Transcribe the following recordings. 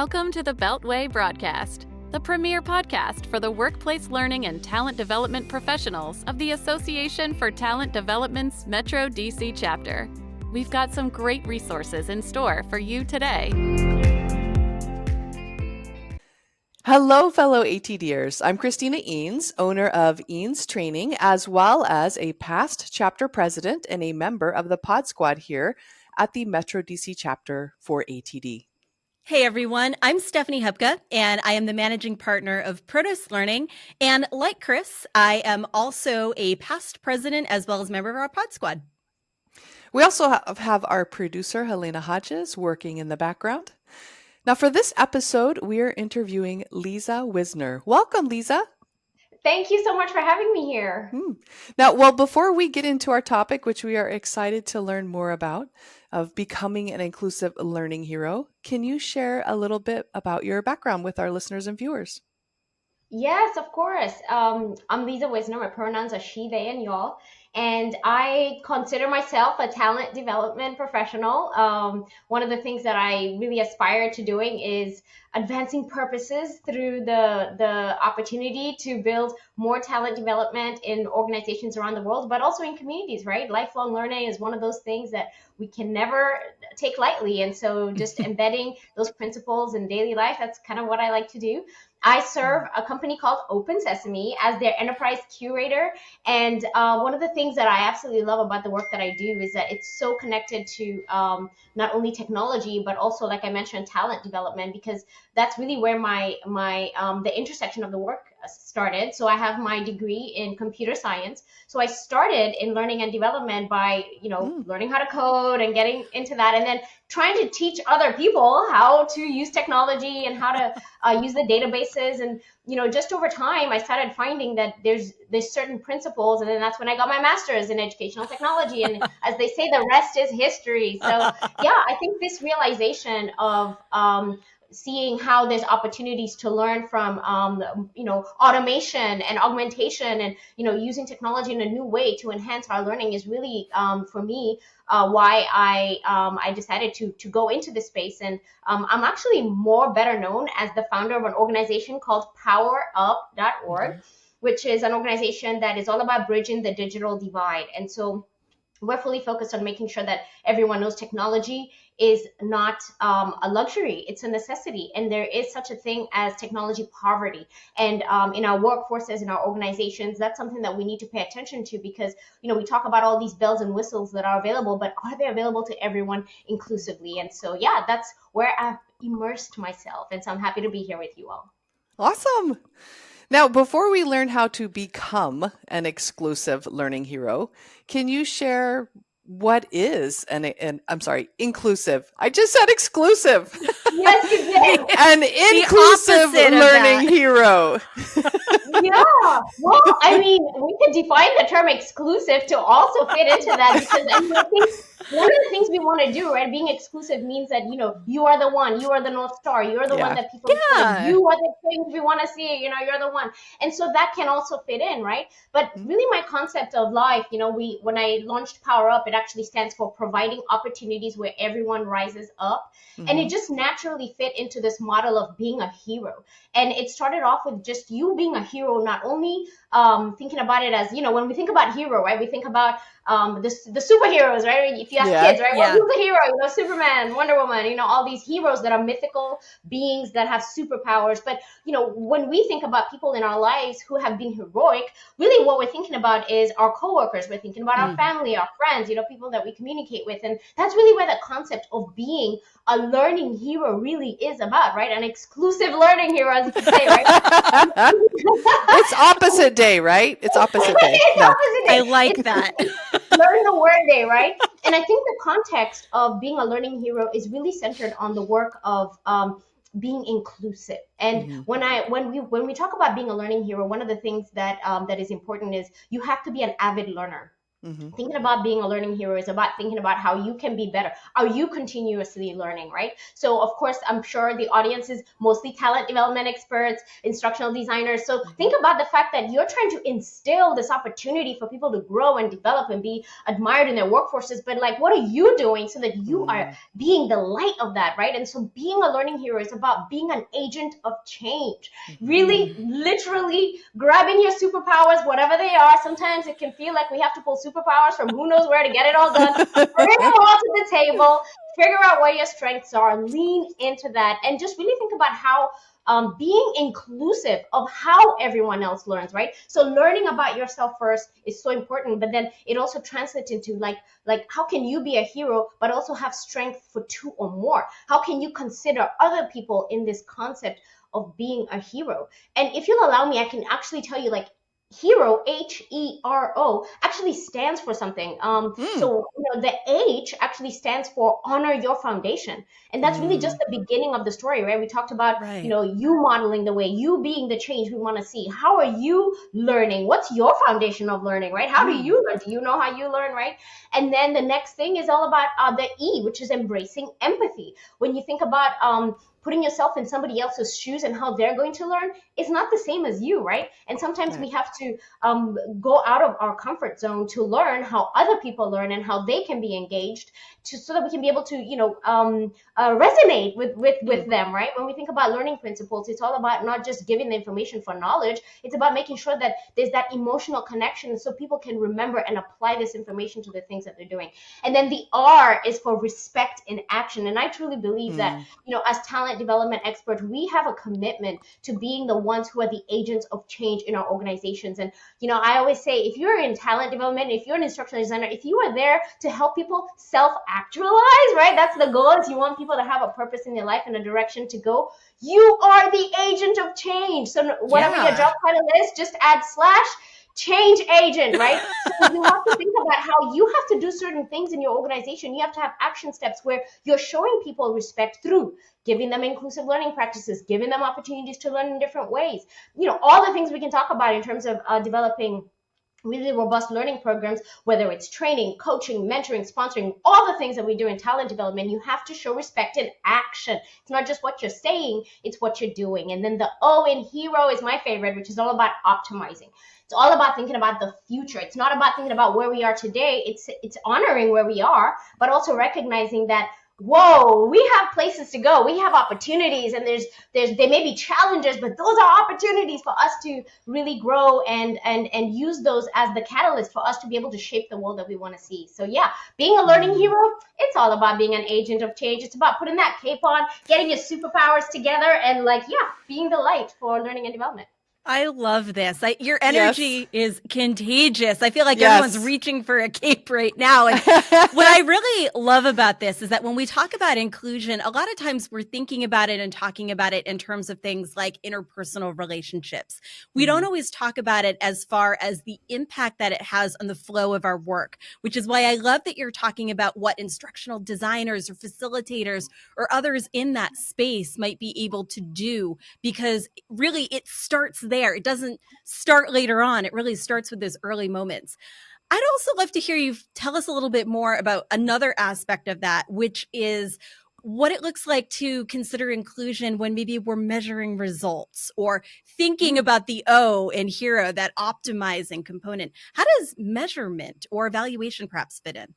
Welcome to the Beltway Broadcast, the premier podcast for the workplace learning and talent development professionals of the Association for Talent Development's Metro DC chapter. We've got some great resources in store for you today. Hello, fellow ATDers. I'm Christina Eanes, owner of Eanes Training, as well as a past chapter president and a member of the Pod Squad here at the Metro DC chapter for ATD. Hey everyone, I'm Stephanie Hubka, and I am the managing partner of Apprentice Learning. And like Chris, I am also a past president as well as member of our Pod Squad. We also have our producer, Halyna Hodges, working in the background. Now, for this episode, we are interviewing Liza Wisner. Welcome, Liza. Thank you so much for having me here. Now, before we get into our topic, which we are excited to learn more about, of becoming an inclusive learning hero, can you share a little bit about your background with our listeners and viewers? Yes, of course. I'm Liza Wisner. My pronouns are she, they, and y'all. And I consider myself a talent development professional. One of the things that I really aspire to doing is advancing purposes through the opportunity to build more talent development in organizations around the world, but also in communities, right? Lifelong learning is one of those things that we can never take lightly. And so just embedding those principles in daily life, that's kind of what I like to do. I serve a company called Open Sesame as their enterprise curator. And one of the things that I absolutely love about the work that I do is that it's so connected to not only technology, but also, like I mentioned, talent development, because that's really where the intersection of the work started. So I have my degree in computer science. So I started in learning and development by, learning how to code and getting into that, and then trying to teach other people how to use technology and how to use the databases. And, just over time, I started finding that there's certain principles. And then that's when I got my master's in educational technology. And as they say, the rest is history. So, yeah, I think this realization of seeing how there's opportunities to learn from, automation and augmentation and, using technology in a new way to enhance our learning is really, for me, why I decided to go into this space. And I'm actually better known as the founder of an organization called powerup.org, which is an organization that is all about bridging the digital divide. And so we're fully focused on making sure that everyone knows technology is not a luxury, it's a necessity. And there is such a thing as technology poverty. And in our workforces, in our organizations, that's something that we need to pay attention to, because, we talk about all these bells and whistles that are available, but are they available to everyone inclusively? And so, yeah, that's where I've immersed myself. And so I'm happy to be here with you all. Awesome. Now, before we learn how to become an exclusive learning hero, can you share what is inclusive? I just said exclusive. Yes, you did. An inclusive learning hero. Yeah. Well, I mean, we could define the term exclusive to also fit into that, because I think one of the things we want to do, right? Being exclusive means that, you are the one, you are the North Star, you're the one that people see, you are the things we want to see, you're the one. And so that can also fit in, right? But really my concept of life, when I launched Power Up, it actually stands for providing opportunities where everyone rises up. And it just naturally fit into this model of being a hero. And it started off with just you being a hero, not only thinking about it as, when we think about hero, right? We think about the superheroes, right? If you ask kids, right? Well, who's the hero? Superman, Wonder Woman, all these heroes that are mythical beings that have superpowers. But, when we think about people in our lives who have been heroic, really what we're thinking about is our coworkers. We're thinking about our family, our friends, people that we communicate with. And that's really where the concept of being a learning hero really is about, right? An exclusive learning hero, as you can say, right? It's opposite day, right? It's opposite day. Opposite day. I like that. Learn the word day, right? And I think the context of being a learning hero is really centered on the work of being inclusive. And when we talk about being a learning hero, one of the things that is important is you have to be an avid learner. Mhm. Thinking about being a learning hero is about thinking about how you can be better. Are you continuously learning, right? So, of course, I'm sure the audience is mostly talent development experts, instructional designers. So, think about the fact that you're trying to instill this opportunity for people to grow and develop and be admired in their workforces. But, like, what are you doing so that you are being the light of that, right? And so, being a learning hero is about being an agent of change. Really, literally grabbing your superpowers, whatever they are. Sometimes it can feel like we have to pull superpowers from who knows where to get it all done. Bring them all to the table, figure out where your strengths are, lean into that, and just really think about how being inclusive of how everyone else learns, right? So learning about yourself first is so important, but then it also translates into like how can you be a hero but also have strength for two or more? How can you consider other people in this concept of being a hero? And if you'll allow me, I can actually tell you, like, hero, HERO, actually stands for something. So, the H actually stands for honor your foundation. And that's really just the beginning of the story, right? We talked about, you modeling the way, you being the change we want to see. How are you learning? What's your foundation of learning, right? How do you learn? Do you know how you learn, right? And then the next thing is all about the E, which is embracing empathy. When you think about putting yourself in somebody else's shoes and how they're going to learn, is not the same as you, right? And sometimes we have to go out of our comfort zone to learn how other people learn and how they can be engaged, so that we can be able to, resonate with them, right? When we think about learning principles, it's all about not just giving the information for knowledge. It's about making sure that there's that emotional connection so people can remember and apply this information to the things that they're doing. And then the R is for respect in action. And I truly believe that, as talent development experts, we have a commitment to being the ones who are the agents of change in our organizations. And, I always say, if you're in talent development, if you're an instructional designer, if you are there to help people self-actualize, right? That's the goal, is you want people to have a purpose in their life and a direction to go. You are the agent of change. So whatever your job title is, just add / change agent, right? So you have to think about how you have to do certain things in your organization. You have to have action steps where you're showing people respect through giving them inclusive learning practices, giving them opportunities to learn in different ways. All the things we can talk about in terms of developing really robust learning programs, whether it's training, coaching, mentoring, sponsoring, all the things that we do in talent development. You have to show respect in action. It's not just what you're saying, it's what you're doing. And then the O in hero is my favorite, which is all about optimizing. It's all about thinking about the future. It's not about thinking about where we are today. It's honoring where we are, but also recognizing that, whoa, we have places to go. We have opportunities, and there may be challenges, but those are opportunities for us to really grow and use those as the catalyst for us to be able to shape the world that we want to see. So yeah, being a learning hero, it's all about being an agent of change. It's about putting that cape on, getting your superpowers together, and being the light for learning and development. I love this. Your energy is contagious. I feel like everyone's reaching for a cape right now. And what I really love about this is that when we talk about inclusion, a lot of times we're thinking about it and talking about it in terms of things like interpersonal relationships. We don't always talk about it as far as the impact that it has on the flow of our work, which is why I love that you're talking about what instructional designers or facilitators or others in that space might be able to do, because really it starts there. It doesn't start later on. It really starts with those early moments. I'd also love to hear you tell us a little bit more about another aspect of that, which is what it looks like to consider inclusion when maybe we're measuring results or thinking about the O in hero, that optimizing component. How does measurement or evaluation perhaps fit in?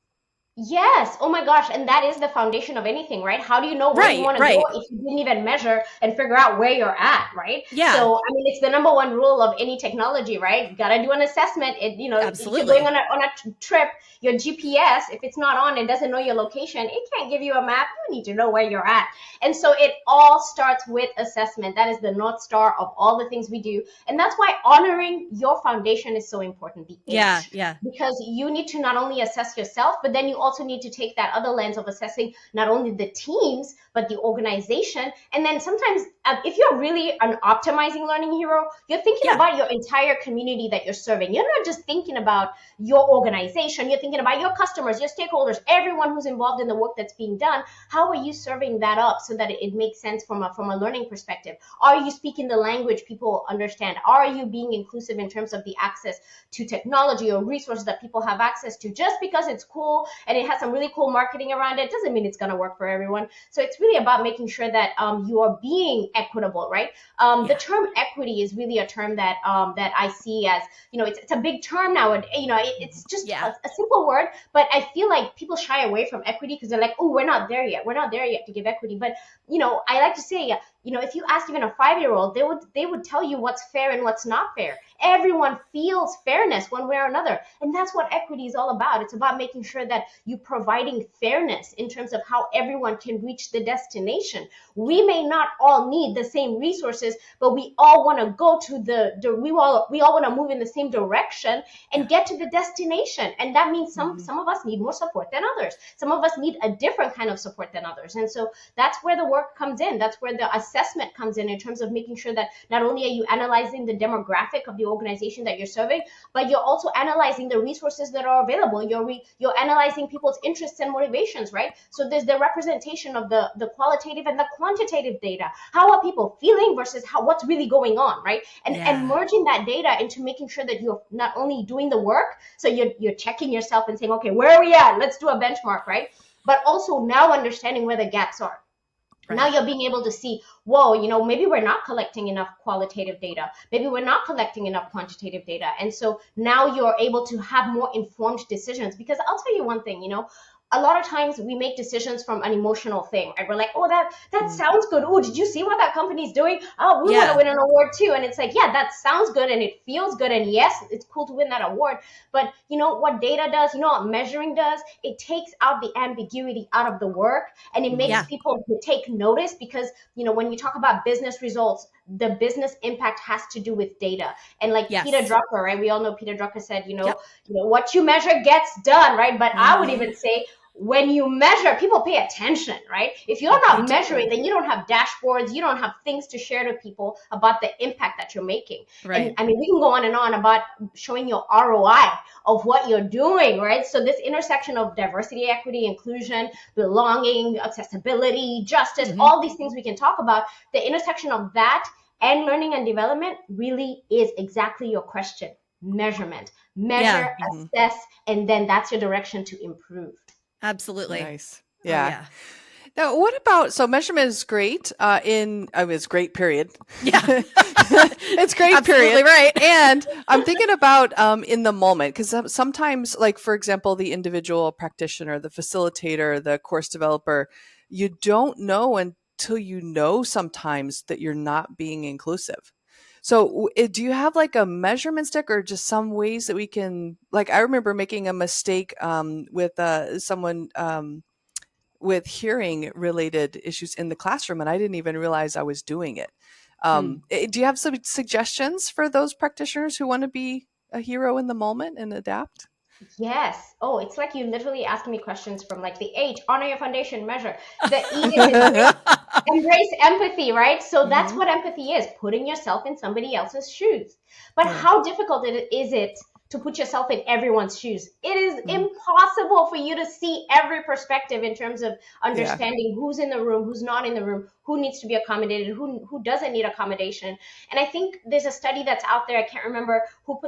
Yes. Oh my gosh. And that is the foundation of anything, right? How do you know where you want to go if you didn't even measure and figure out where you're at, right? Yeah. So, I mean, it's the number one rule of any technology, right? You got to do an assessment. Absolutely. If you're going on a trip, your GPS, if it's not on, it doesn't know your location, it can't give you a map. You need to know where you're at. And so it all starts with assessment. That is the North Star of all the things we do. And that's why honoring your foundation is so important. The H. Yeah. Because you need to not only assess yourself, but then you also need to take that other lens of assessing not only the teams, but the organization. And then sometimes if you're really an optimizing learning hero, you're thinking about your entire community that you're serving. You're not just thinking about your organization. You're thinking about your customers, your stakeholders, everyone who's involved in the work that's being done. How are you serving that up so that it makes sense from a learning perspective? Are you speaking the language people understand? Are you being inclusive in terms of the access to technology or resources that people have access to? Just because it's cool and it has some really cool marketing around it doesn't mean it's going to work for everyone. So it's really about making sure that you are being equitable, right? The term equity is really a term that I see as, it's a big term now. And, it's just a simple word, but I feel like people shy away from equity because they're like, oh, we're not there yet. We're not there yet to give equity. But, I like to say, if you ask even a 5-year-old, they would tell you what's fair and what's not fair. Everyone feels fairness one way or another. And that's what equity is all about. It's about making sure that you're providing fairness in terms of how everyone can reach the destination. We may not all need the same resources, but we all want to go to we all want to move in the same direction and get to the destination. And that means some of us need more support than others. Some of us need a different kind of support than others. And so that's where the work comes in. That's where the assessment comes in terms of making sure that not only are you analyzing the demographic of the organization that you're serving, but you're also analyzing the resources that are available. You're analyzing people's interests and motivations, right? So there's the representation of the qualitative and the quantitative data. How are people feeling versus what's really going on, right? And merging that data into making sure that you're not only doing the work, so you're checking yourself and saying, okay, where are we at? Let's do a benchmark, right? But also now understanding where the gaps are. Right. Now you're being able to see, whoa, maybe we're not collecting enough qualitative data. Maybe we're not collecting enough quantitative data. And so now you're able to have more informed decisions. Because I'll tell you one thing, a lot of times we make decisions from an emotional thing, right? We're like, oh, that sounds good. Oh, did you see what that company's doing? Oh, we want to win an award too. And it's like, yeah, that sounds good and it feels good. And yes, it's cool to win that award. But what data does, what measuring does? It takes out the ambiguity out of the work and it makes people take notice because, when you talk about business results, the business impact has to do with data. And like Peter Drucker, right? We all know Peter Drucker said, what you measure gets done, right? But I would even say, when you measure, people pay attention, right? If you're not measuring, then you don't have dashboards, you don't have things to share to people about the impact that you're making. Right. And we can go on and on about showing your ROI of what you're doing, right? So this intersection of diversity, equity, inclusion, belonging, accessibility, justice, all these things we can talk about, the intersection of that and learning and development really is exactly your question. Measurement, measure, assess, and then that's your direction to improve. Absolutely. Nice. Yeah. Now, what about, so measurement is great it's great, period. Yeah. It's great, Absolutely period. Right. And I'm thinking about in the moment, because sometimes, like, for example, the individual practitioner, the facilitator, the course developer, you don't know until you know sometimes that you're not being inclusive. So do you have like a measurement stick or just some ways that we can, like, I remember making a mistake with someone with hearing related issues in the classroom, and I didn't even realize I was doing it. Do you have some suggestions for those practitioners who want to be a hero in the moment and adapt? Yes. Oh, it's like you literally asking me questions from like the H, honor your foundation, measure. The E is embrace empathy, right? So that's what empathy is, putting yourself in somebody else's shoes. But how difficult is it to put yourself in everyone's shoes? It is impossible for you to see every perspective in terms of understanding who's in the room, who's not in the room, who needs to be accommodated, who doesn't need accommodation. And I think there's a study that's out there. I can't remember who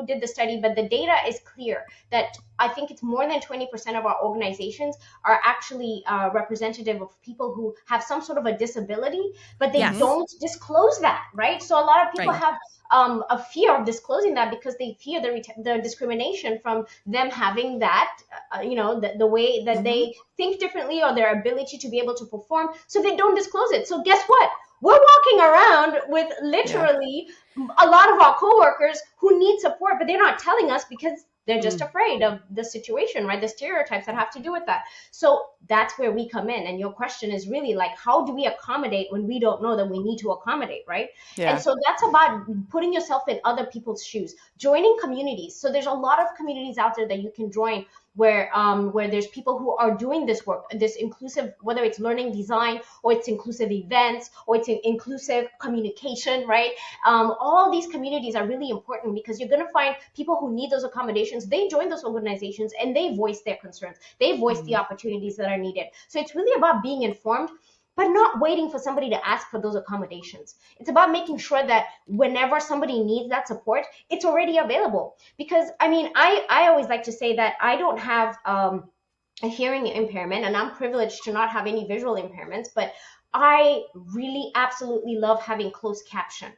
did the study, but the data is clear that I think it's more than 20% of our organizations are actually representative of people who have some sort of a disability, but they don't disclose that, right? So a lot of people have a fear of disclosing that because they fear the discrimination from them having that, the way that they think differently or their ability to be able to perform. So they don't disclose it. So guess what? We're walking around with literally a lot of our coworkers who need support, but they're not telling us because they're just afraid of the situation, right? The stereotypes that have to do with that. So that's where we come in. And your question is really like, how do we accommodate when we don't know that we need to accommodate, right? Yeah. And so that's about putting yourself in other people's shoes, joining communities. So there's a lot of communities out there that you can join where there's people who are doing this work, this inclusive, whether it's learning design or it's inclusive events or it's inclusive communication, right? All these communities are really important because you're going to find people who need those accommodations. They join those organizations and they voice their concerns. They voice the opportunities that are needed. So it's really about being informed, but not waiting for somebody to ask for those accommodations. It's about making sure that whenever somebody needs that support, it's already available. Because I mean, I always like to say that I don't have a hearing impairment, and I'm privileged to not have any visual impairments, but I really absolutely love having closed caption.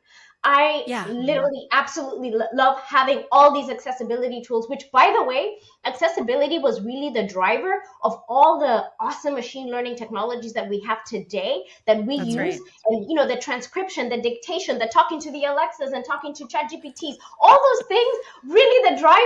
I literally absolutely love having all these accessibility tools, which, by the way, accessibility was really the driver of all the awesome machine learning technologies that we have today that we use. Right. And, you know, the transcription, the dictation, the talking to the Alexas and talking to ChatGPTs, all those things, really the driver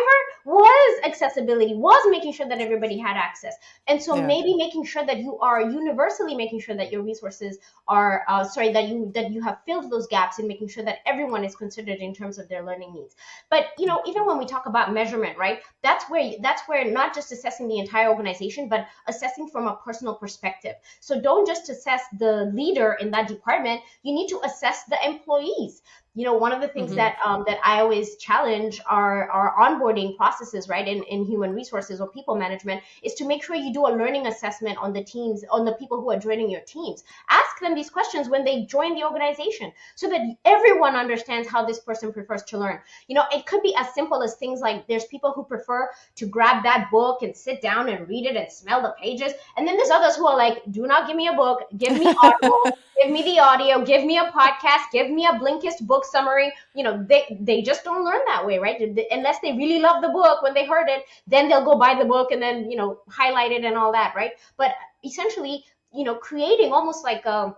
was accessibility, was making sure that everybody had access. And so maybe making sure that you are universally making sure that your resources are, that you have filled those gaps in making sure that everyone is considered in terms of their learning needs. But, you know, even when we talk about measurement, right, that's where not just assessing the entire organization, but assessing from a personal perspective. So don't just assess the leader in that department, you need to assess the employees. You know, one of the things that I always challenge our onboarding processes, right, in human resources or people management, is to make sure you do a learning assessment on the teams, on the people who are joining your teams. Ask them these questions when they join the organization so that everyone understands how this person prefers to learn. You know, it could be as simple as things like there's people who prefer to grab that book and sit down and read it and smell the pages. And then there's others who are like, do not give me a book, give me audio, give me the audio, give me a podcast, give me a Blinkist book summary. You know, they just don't learn that way, right? Unless they really love the book when they heard it, then they'll go buy the book and then, you know, highlight it and all that, right? But essentially, you know, creating almost like a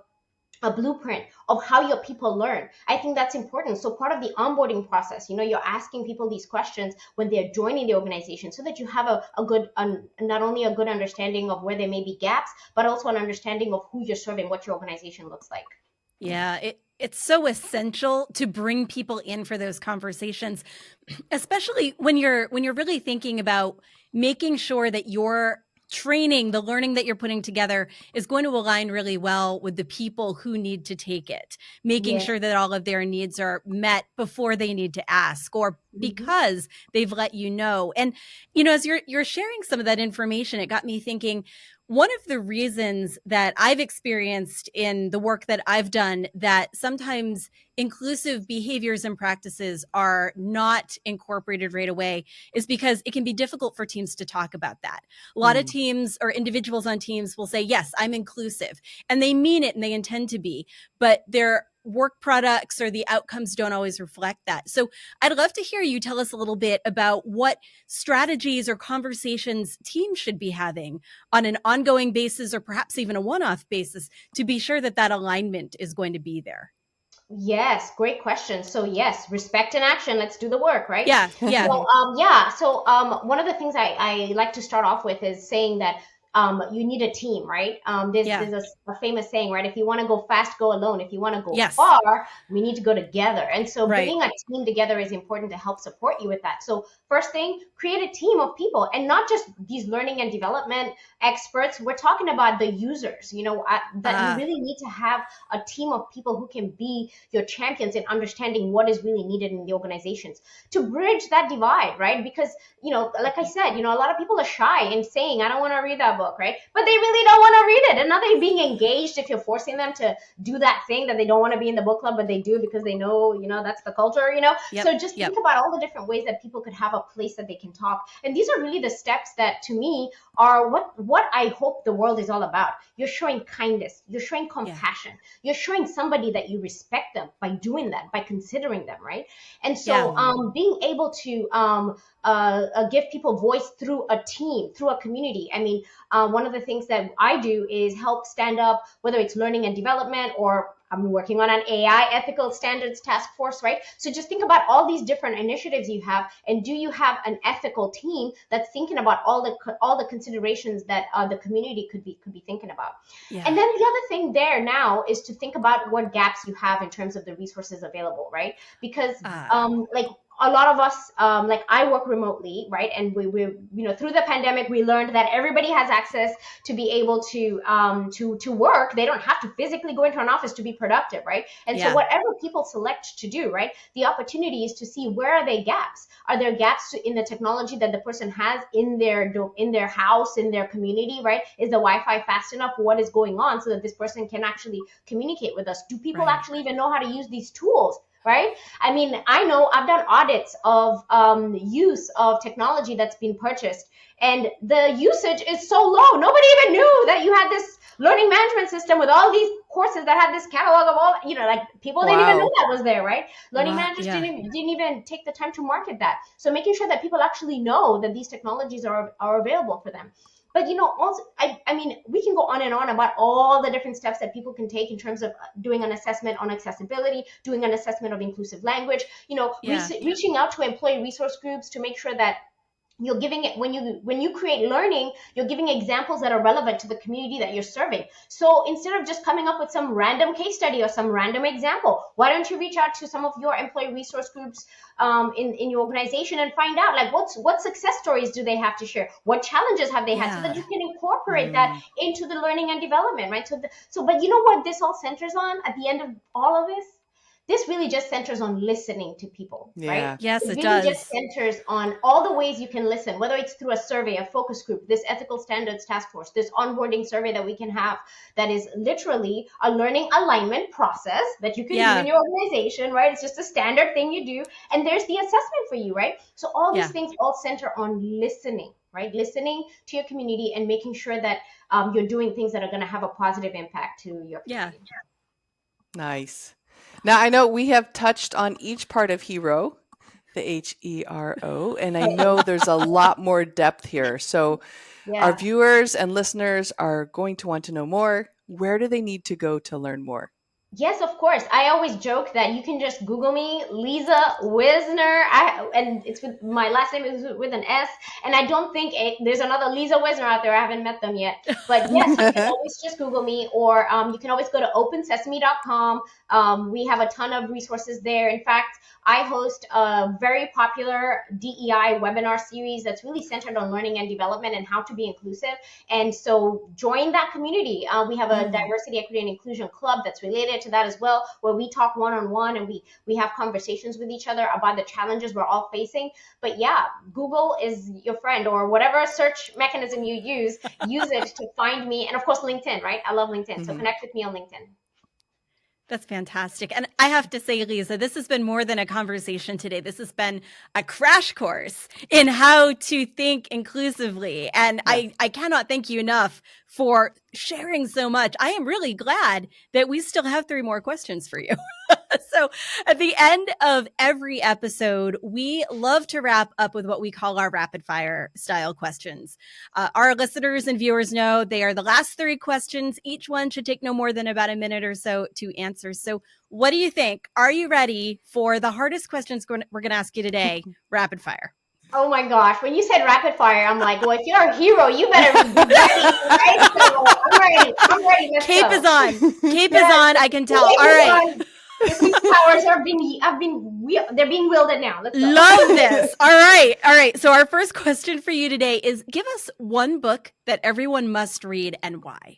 blueprint of how your people learn. I think that's important. So part of the onboarding process, you know, you're asking people these questions when they're joining the organization so that you have a good, not only a good understanding of where there may be gaps, but also an understanding of who you're serving, what your organization looks like. Yeah, it's so essential to bring people in for those conversations, especially when you're really thinking about making sure that your training, the learning that you're putting together is going to align really well with the people who need to take it, making sure that all of their needs are met before they need to ask or because they've let you know. And, you know, as you're sharing some of that information, it got me thinking, one of the reasons that I've experienced in the work that I've done that sometimes inclusive behaviors and practices are not incorporated right away is because it can be difficult for teams to talk about that. A lot of teams or individuals on teams will say, yes, I'm inclusive, and they mean it and they intend to be, but their work products or the outcomes don't always reflect that. So I'd love to hear you tell us a little bit about what strategies or conversations teams should be having on an ongoing basis or perhaps even a one-off basis to be sure that that alignment is going to be there. Yes, great question. So yes, respect and action. Let's do the work, right? Yeah. So one of the things I like to start off with is saying that you need a team, right? There's a famous saying, right? If you want to go fast, go alone. If you want to go far, we need to go together. And so bringing a team together is important to help support you with that. So first thing, create a team of people, and not just these learning and development experts. We're talking about the users, you know, that you really need to have a team of people who can be your champions in understanding what is really needed in the organizations to bridge that divide, right? Because, you know, like I said, you know, a lot of people are shy in saying, I don't want to read that book, right? But they really don't want to read it. And now they're being engaged if you're forcing them to do that thing that they don't want to be in the book club, but they do because they know, you know, that's the culture, you know? So just think about all the different ways that people could have a place that they can talk. And these are really the steps that, to me, are what I hope the world is all about. You're showing kindness. You're showing compassion. You're showing somebody that you respect them by doing that, by considering them, right? And so being able to give people voice through a team, through a community. I mean, one of the things that I do is help stand up, whether it's learning and development, or I'm working on an AI ethical standards task force, right? So just think about all these different initiatives you have, and do you have an ethical team that's thinking about all the considerations that the community could be thinking about? And then the other thing there now is to think about what gaps you have in terms of the resources available, right? Because a lot of us, like I work remotely, right? And we through the pandemic, we learned that everybody has access to be able to work. They don't have to physically go into an office to be productive, right? And so whatever people select to do, right, the opportunity is to see where are they gaps. Are there gaps in the technology that the person has in their house, in their community, right? Is the Wi-Fi fast enough? What is going on so that this person can actually communicate with us? Do people actually even know how to use these tools? Right? I mean, I know I've done audits of use of technology that's been purchased, and the usage is so low. Nobody even knew that you had this learning management system with all these courses that had this catalog of all, like people didn't even know that was there, right? Learning managers didn't even take the time to market that. So making sure that people actually know that these technologies are available for them. But, also, I mean, we can go on and on about all the different steps that people can take in terms of doing an assessment on accessibility, doing an assessment of inclusive language, reaching out to employee resource groups to make sure that you're giving it, when you create learning, you're giving examples that are relevant to the community that you're serving. So instead of just coming up with some random case study or some random example, why don't you reach out to some of your employee resource groups in your organization and find out, like, what success stories do they have to share? What challenges have they had, so that you can incorporate that into the learning and development, right? But you know what this all centers on at the end of all of this? This really just centers on listening to people, right? Yes, it really does. Just centers on all the ways you can listen, whether it's through a survey, a focus group, this ethical standards task force, this onboarding survey that we can have, that is literally a learning alignment process that you can do in your organization, right? It's just a standard thing you do. And there's the assessment for you, right? So all these things all center on listening, right? Listening to your community and making sure that you're doing things that are going to have a positive impact to your community. Nice. Now, I know we have touched on each part of HERO, the HERO, and I know there's a lot more depth here. So our viewers and listeners are going to want to know more. Where do they need to go to learn more? Yes, of course. I always joke that you can just Google me, Liza Wisner, and it's with my last name is with an S, and I don't think there's another Liza Wisner out there. I haven't met them yet, but yes, you can always just Google me, or you can always go to opensesame.com. We have a ton of resources there. In fact, I host a very popular DEI webinar series that's really centered on learning and development and how to be inclusive. And so join that community. We have a diversity, equity, and inclusion club that's related to that as well, where we talk one-on-one and we have conversations with each other about the challenges we're all facing. But Google is your friend, or whatever search mechanism you use it to find me. And of course, LinkedIn, right? I love LinkedIn. So connect with me on LinkedIn. That's fantastic. And I have to say, Liza, this has been more than a conversation today. This has been a crash course in how to think inclusively. And I cannot thank you enough for sharing so much. I am really glad that we still have 3 more questions for you. So at the end of every episode, we love to wrap up with what we call our rapid fire style questions. Our listeners and viewers know they are the last 3 questions. Each one should take no more than about a minute or so to answer. So what do you think? Are you ready for the hardest questions we're going to ask you today? Rapid fire. Oh my gosh, when you said rapid fire, I'm like, well, if you're a hero, you better be ready, right? So I'm ready. Cape is on. Cape is on, I can tell. All right. The powers they're being wielded now. Let's go. Love this. All right. So our first question for you today is, give us one book that everyone must read and why.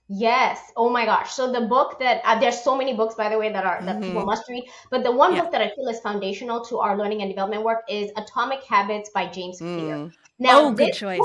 Yes. Oh my gosh. So the book that there's so many books, by the way, that people must read. But the one book that I feel is foundational to our learning and development work is Atomic Habits by James Clear. Now, good choice.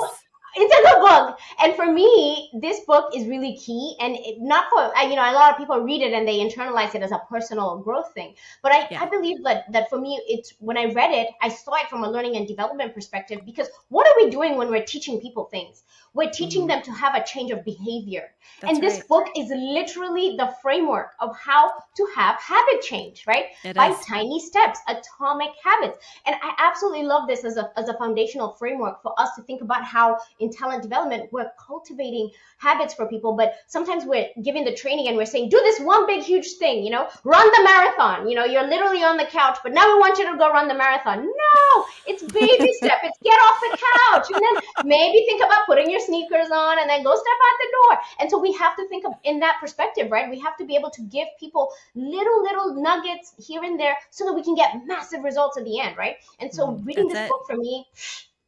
It's a good book. And for me, this book is really key. And not for, a lot of people read it and they internalize it as a personal growth thing. But I believe that for me, it's when I read it, I saw it from a learning and development perspective, because what are we doing when we're teaching people things? We're teaching them to have a change of behavior. And this book is literally the framework of how to have habit change, right? By tiny steps, atomic habits. And I absolutely love this as a foundational framework for us to think about how in talent development, we're cultivating habits for people, but sometimes we're giving the training and we're saying, do this one big, huge thing, run the marathon. You're literally on the couch, but now we want you to go run the marathon. No, it's baby step. It's get off the couch and then maybe think about putting your sneakers on and then go step out the door. And so we have to think of in that perspective, right? We have to be able to give people little nuggets here and there so that we can get massive results at the end, right? And so reading this book for me,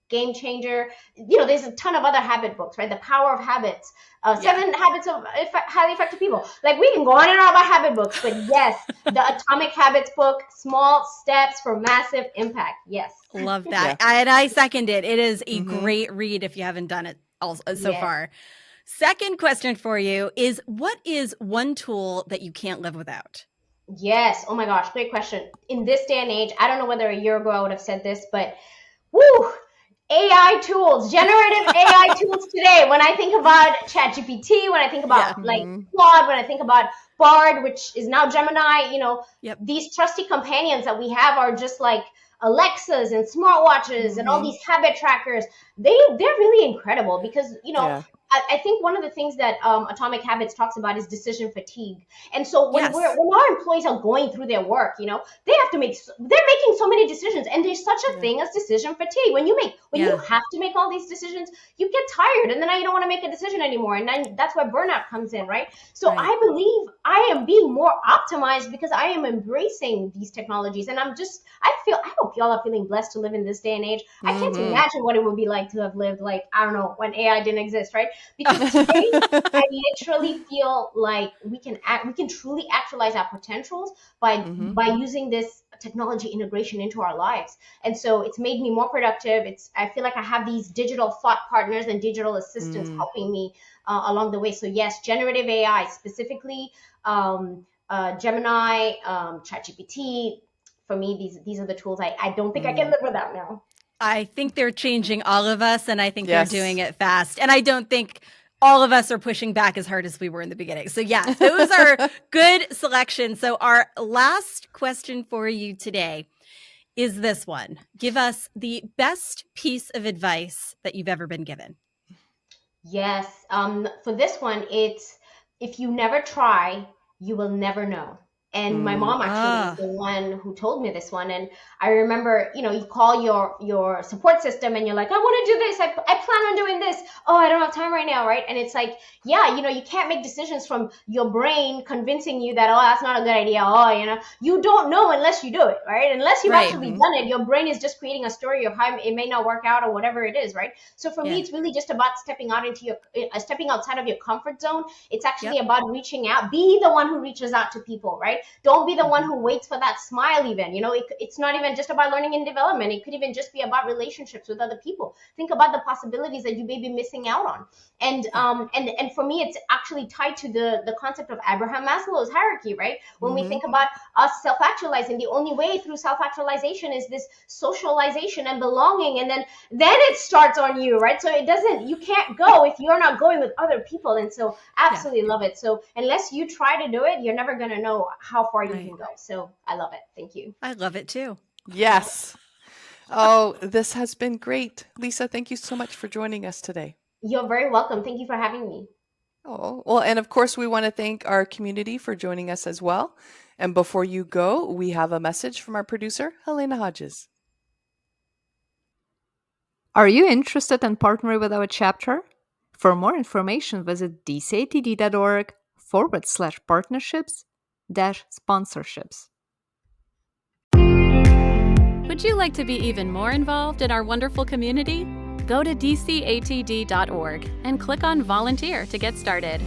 game changer. There's a ton of other habit books, right? The Power of Habits, 7 Habits of Highly Effective People. Like, we can go on and on about habit books, but yes, the Atomic Habits book, Small Steps for Massive Impact. Yes. Love that. And I second it. It is a great read if you haven't done it so far. Second question for you is, what is one tool that you can't live without? Yes. Oh my gosh. Great question. In this day and age, I don't know whether a year ago I would have said this, but woo! AI tools, generative AI tools today. When I think about ChatGPT, when I think about Claude, when I think about Bard, which is now Gemini, these trusty companions that we have are just like Alexas and smartwatches and all these habit trackers. They're really incredible because, I think one of the things that Atomic Habits talks about is decision fatigue. And so when our employees are going through their work, they're making so many decisions, and there's such a thing as decision fatigue. When you have to make all these decisions, you get tired, and then you don't want to make a decision anymore. And then that's where burnout comes in, right? So I believe I am being more optimized because I am embracing these technologies. And I hope y'all are feeling blessed to live in this day and age. I can't imagine what it would be like to have lived, I don't know, when AI didn't exist, right? Because today, I literally feel like we can truly actualize our potentials by using this technology integration into our lives. And so it's made me more productive. I feel like I have these digital thought partners and digital assistants helping me along the way. So yes, generative AI, specifically Gemini, ChatGPT. For me, these are the tools I don't think I can live without now. I think they're changing all of us, and I think they're doing it fast. And I don't think all of us are pushing back as hard as we were in the beginning. So yeah, those are good selections. So our last question for you today is this one. Give us the best piece of advice that you've ever been given. Yes. For this one, it's, if you never try, you will never know. And my mom actually is the one who told me this one. And I remember, you call your support system and you're like, I want to do this. I plan on doing this. Oh, I don't have time right now, right? And it's like, you can't make decisions from your brain convincing you that, oh, that's not a good idea. Oh, you don't know unless you do it, right? Unless you've actually done it, your brain is just creating a story of how it may not work out or whatever it is, right? So for me, it's really just about stepping outside of your comfort zone. It's actually about reaching out. Be the one who reaches out to people, right? Don't be the one who waits for that smile even. It's not even just about learning and development. It could even just be about relationships with other people. Think about the possibilities that you may be missing out on. And for me, it's actually tied to the concept of Abraham Maslow's hierarchy, right? When we think about us self-actualizing, the only way through self-actualization is this socialization and belonging. And then it starts on you, right? So you can't go if you're not going with other people. And so absolutely love it. So unless you try to do it, you're never going to know how far you can go. So I love it. Thank you. I love it too. Yes. Oh, this has been great. Lisa, thank you so much for joining us today. You're very welcome. Thank you for having me. Oh, well, and of course, we want to thank our community for joining us as well. And before you go, we have a message from our producer, Halyna Hodges. Are you interested in partnering with our chapter? For more information, visit dcatd.org/partnerships-sponsorships. Would you like to be even more involved in our wonderful community? Go to dcatd.org and click on Volunteer to get started.